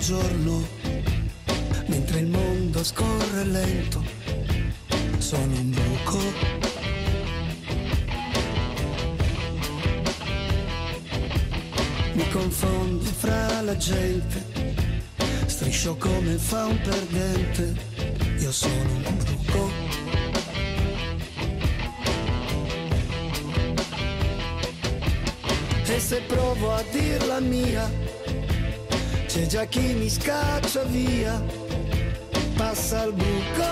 giorno, mentre il mondo scorre lento, sono un bruco. Mi confondo fra la gente, striscio come fa un perdente, io sono un bruco. E se provo a dir la mia, c'è già chi mi scaccia via, passa il buco.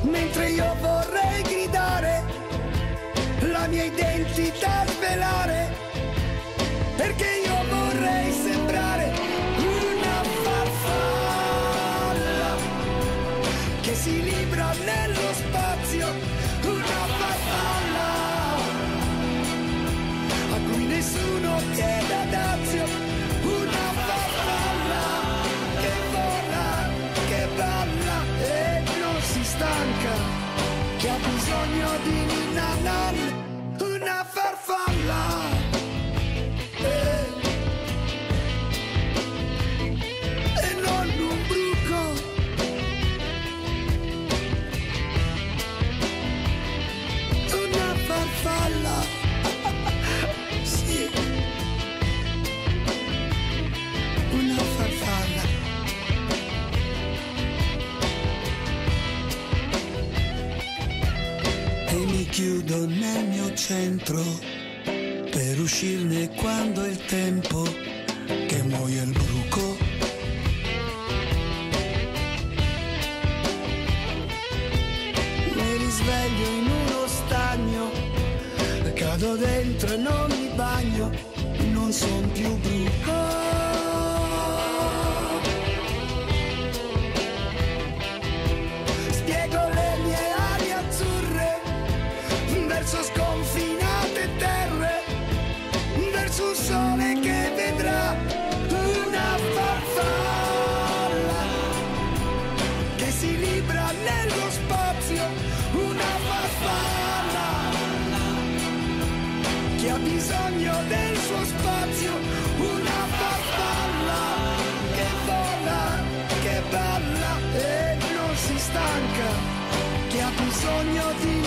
Mentre io vorrei gridare, la mia identità svelare, perché io vorrei sembrare una farfalla che si libra nello spazio, una farfalla a cui nessuno chiede dazio, una farfalla che vola, che balla e non si stanca, che ha bisogno di Ninanan, una farfalla. E non un bruco. Una farfalla. Sì. Una farfalla. E mi chiudo nel mio centro per uscirne quando è il tempo che muoia il bruco. Mi risveglio in uno stagno, cado dentro e non mi bagno, non son più bruco. Spiego le mie ali azzurre verso sconfinate terre, verso un sole che vedrà una farfalla che si libra nello spazio, una farfalla che ha bisogno del suo spazio, una farfalla che vola, che balla e non si stanca, che ha bisogno di